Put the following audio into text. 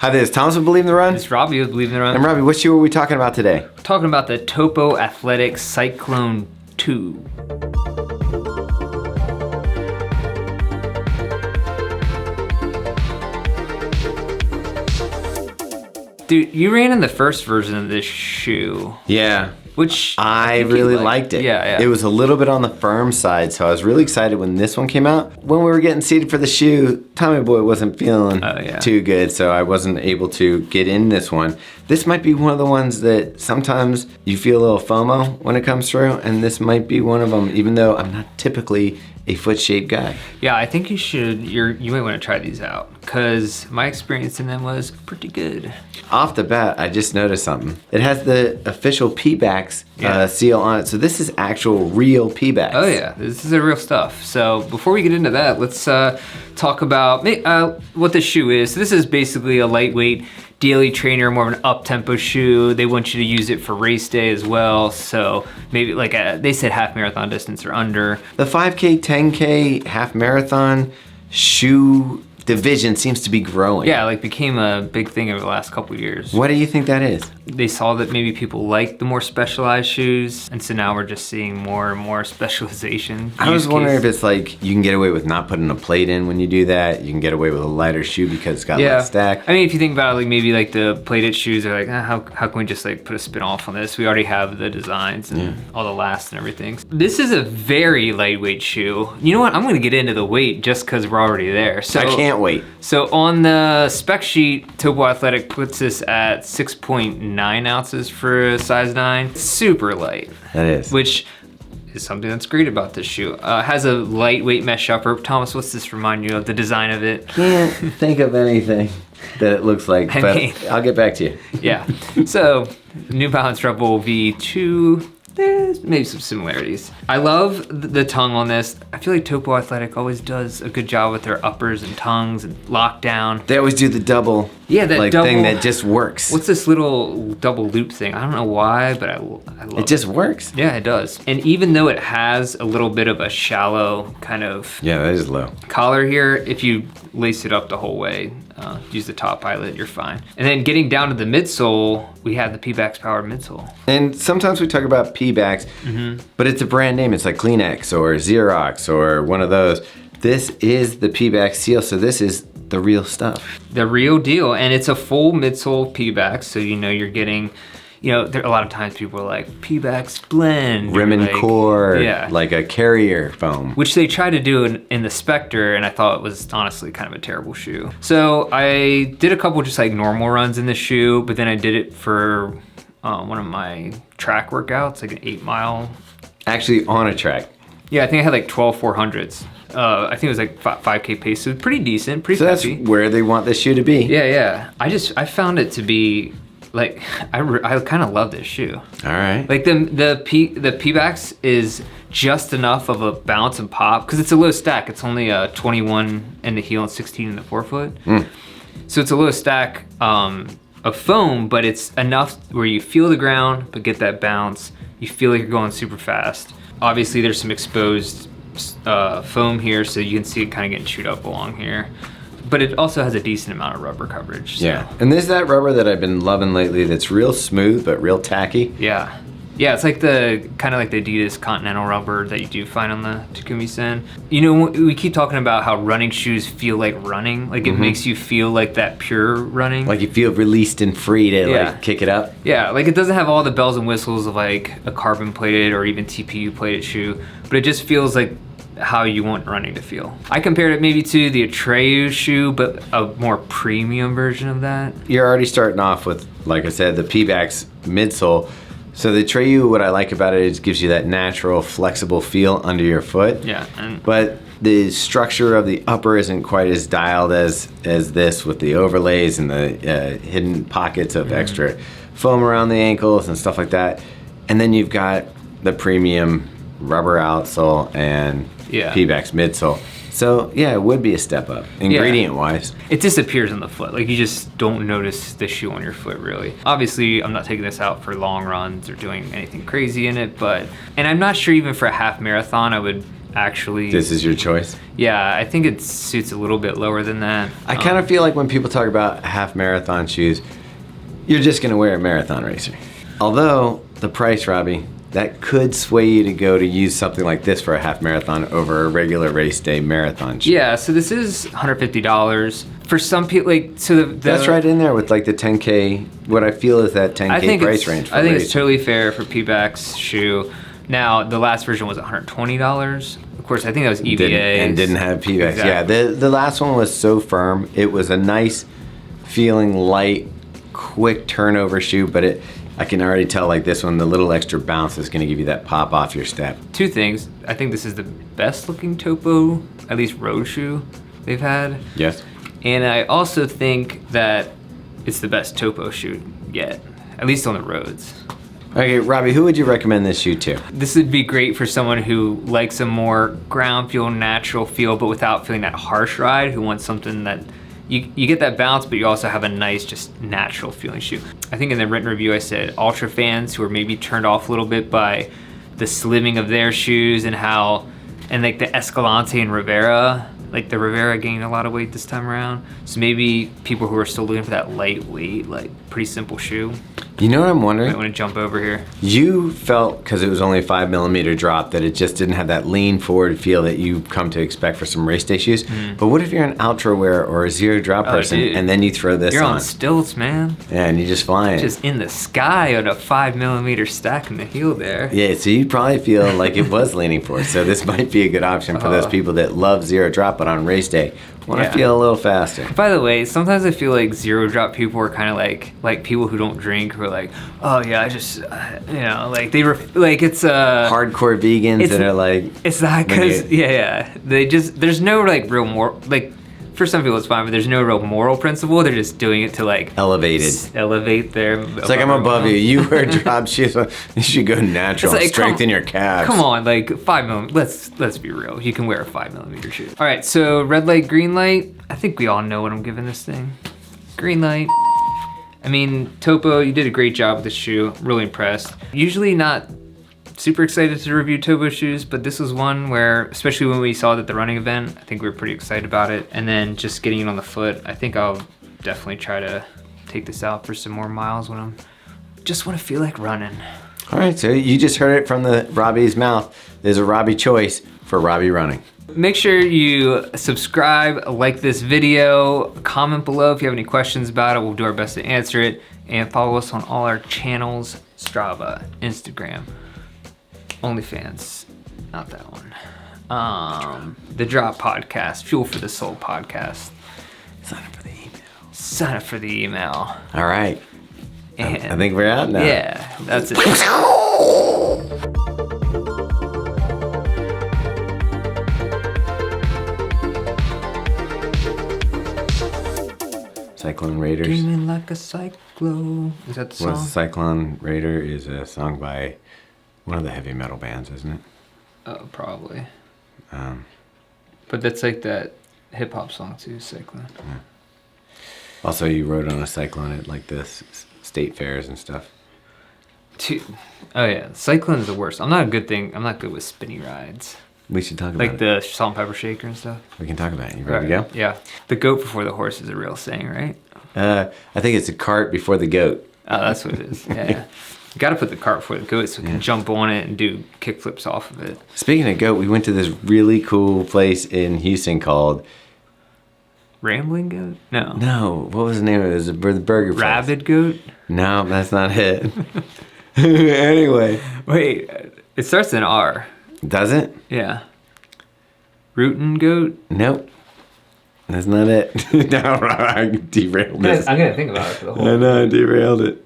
Hi, this is Thomas with Believe in the Run. It's Robbie with Believe in the Run. And Robbie, what shoe are we talking about today? We're talking about the Topo Athletic Cyclone 2. Dude, you ran in the first version of this shoe. Yeah. Which I really liked it. Yeah. It was a little bit on the firm side, so I was really excited when this one came out. When we were getting seated for the shoe, Tommy Boy wasn't feeling too good, so I wasn't able to get in this one. This might be one of the ones that sometimes you feel a little FOMO when it comes through, and this might be one of them, even though I'm not typically a foot-shaped guy. Yeah, I think you might want to try these out, because my experience in them was pretty good. Off the bat, I just noticed something. It has the official Pebax seal on it, so this is actual real Pebax. Oh yeah, this is the real stuff. So before we get into that, let's talk about what this shoe is. So this is basically a lightweight daily trainer, more of an up-tempo shoe. They want you to use it for race day as well. So maybe they said half marathon distance or under. The 5K, 10K, half marathon shoe division seems to be growing. Yeah, became a big thing over the last couple of years. What do you think that is? They saw that maybe people like the more specialized shoes, and so now we're just seeing more and more specialization. I was wondering if it's like you can get away with not putting a plate in when you do that. You can get away with a lighter shoe because it's got less stack. I mean, if you think about it, maybe the plated shoes are how can we just put a spin off on this? We already have the designs and all the lasts and everything. This is a very lightweight shoe. You know what? I'm gonna get into the weight just because we're already there. So I can't wait. So on the spec sheet, Topo Athletic puts this at 6.9 ounces for a size 9. Super light. That is. Which is something that's great about this shoe. Has a lightweight mesh upper. Thomas, what's this remind you of, the design of it? Can't think of anything that it looks like, but I'll get back to you. Yeah. So, New Balance Rebel V2. There's maybe some similarities. I love the tongue on this. I feel like Topo Athletic always does a good job with their uppers and tongues and lockdown. They always do the double double thing that just works. What's this little double loop thing? I don't know why, but I love it. It just works. Yeah, it does. And even though it has a little bit of a shallow kind of that is low collar here, if you lace it up the whole way, use the top eyelet, you're fine. And then getting down to the midsole, we have the Pebax powered midsole. And sometimes we talk about Pebax, but it's a brand name. It's like Kleenex or Xerox or one of those. This is the Pebax seal, so this is the real stuff. The real deal, and it's a full midsole Pebax, so you're getting, there a lot of times people are like, Pebax blend. Rim and core, like a carrier foam. Which they tried to do in the Spectre, and I thought it was honestly kind of a terrible shoe. So I did a couple just normal runs in the shoe, but then I did it for one of my track workouts, an 8-mile. Actually on a track. Yeah, I think I had 12 400s. I think it was 5K pace, so pretty decent, pretty peppy. That's where they want this shoe to be. Yeah. I found it to be I kind of love this shoe. All right. The Pebax is just enough of a bounce and pop because it's a low stack. It's only 21 in the heel and 16 in the forefoot. So it's a low stack of foam, but it's enough where you feel the ground but get that bounce. You feel like you're going super fast. Obviously, there's some exposed foam here, so you can see it kind of getting chewed up along here. But it also has a decent amount of rubber coverage. So. Yeah, and there's that rubber that I've been loving lately that's real smooth but real tacky. Yeah, it's like the Adidas Continental rubber that you do find on the Takumi Sen. We keep talking about how running shoes feel like running. It makes you feel like that pure running. Like you feel released and free to kick it up. Yeah, it doesn't have all the bells and whistles of a carbon plated or even TPU plated shoe, but it just feels like how you want running to feel. I compared it maybe to the Atreyu shoe, but a more premium version of that. You're already starting off with, like I said, the Pebax midsole. So the Atreyu, what I like about it is it gives you that natural, flexible feel under your foot. Yeah. But the structure of the upper isn't quite as dialed as this, with the overlays and the hidden pockets of extra foam around the ankles and stuff like that. And then you've got the premium rubber outsole and Pebax midsole. So yeah, it would be a step up, ingredient-wise. It disappears on the foot. You just don't notice the shoe on your foot, really. Obviously, I'm not taking this out for long runs or doing anything crazy in it, and I'm not sure even for a half marathon I would actually. This is your choice? Yeah, I think it suits a little bit lower than that. I kind of feel like when people talk about half marathon shoes, you're just going to wear a marathon racer. Although, the price, Robbie, that could sway you to go to use something like this for a half marathon over a regular race day marathon shoe. Yeah, so this is $150. For some people, like, so that's right in there with like the 10K, what I feel is that 10K price range for I think racing. it's totally fair for Pebax shoe. Now, the last version was $120. Of course, I think that was EVA. Didn't have Pebax. Exactly. Yeah, the last one was so firm. It was a nice feeling, light, quick turnover shoe, but I can already tell like this one, the little extra bounce is going to give you that pop off your step. Two things. I think this is the best looking Topo, at least road shoe they've had. Yes. And I also think that it's the best Topo shoe yet, at least on the roads. Okay, Robbie, who would you recommend this shoe to? This would be great for someone who likes a more ground feel, natural feel, but without feeling that harsh ride, who wants something that you get that bounce, but you also have a nice, just natural feeling shoe. I think in the written review I said ultra fans who are maybe turned off a little bit by the slimming of their shoes and like the Escalante and Rivera, like the Rivera gained a lot of weight this time around. So maybe people who are still looking for that lightweight, like pretty simple shoe. You know what I'm wondering? I want to jump over here. You felt, because it was only a 5mm drop, that it just didn't have that lean forward feel that you come to expect for some race day shoes. But what if you're an ultra wear or a zero drop person, dude. and then you throw this You're on? on stilts, man. Yeah, and you just flying. Just in the sky on a 5mm stack in the heel there. Yeah, so you probably feel like it was leaning forward. So this might be a good option for those people that love zero drop, but on race day want to feel a little faster. By the way, sometimes I feel like zero drop people are kind of like people who don't drink, who are like, oh yeah, I just, like it's hardcore vegans that are like, it's not because they just, there's no like real moral, like for some people it's fine, but there's no real moral principle. They're just doing it to like elevate their. It's like, I'm above you. You wear drop shoes. You should go natural. Like, strengthen your calves. Come on, like 5mm. Let's be real. You can wear a 5mm shoe. All right, so red light, green light. I think we all know what I'm giving this thing. Green light. I mean, Topo, you did a great job with this shoe. Really impressed. Usually not super excited to review Topo shoes, but this was one where, especially when we saw it at the running event, I think we were pretty excited about it. And then just getting it on the foot, I think I'll definitely try to take this out for some more miles when I'm just want to feel like running. All right, so you just heard it from Robbie's mouth. There's a Robbie choice for Robbie running. Make sure you subscribe, like this video, comment below if you have any questions about it. We'll do our best to answer it. And follow us on all our channels, Strava, Instagram, OnlyFans, not that one. The Drop Podcast, Fuel for the Soul Podcast. Sign up for the email. Sign up for the email. All right. And I think we're out now. Yeah, that's it. Cyclone Raiders. Dreaming like a cyclone. Is that the song? Well, Cyclone Raider is a song by one of the heavy metal bands, isn't it? Oh, probably. But that's like that hip hop song too, Cyclone. Yeah. Also, you rode on a cyclone at like the state fairs and stuff. Oh yeah, Cyclone is the worst. I'm not good with spinny rides. We should talk about like it. the salt and pepper shaker and stuff. We can talk about it. You ready to go? Yeah. The goat before the horse is a real saying, right? I think it's a cart before the goat. Oh, that's what it is. Yeah. You got to put the cart before the goat so we can jump on it and do kick flips off of it. Speaking of goat, we went to this really cool place in Houston called Rambling Goat? No. No. What was the name of it? It was the burger place. Rabid Goat? No, that's not it. Anyway. Wait, it starts in R. Does it? Yeah. Rootin' Goat? Nope. That's not it. No, I derailed this. I'm going to think about it for the whole I know, I derailed it.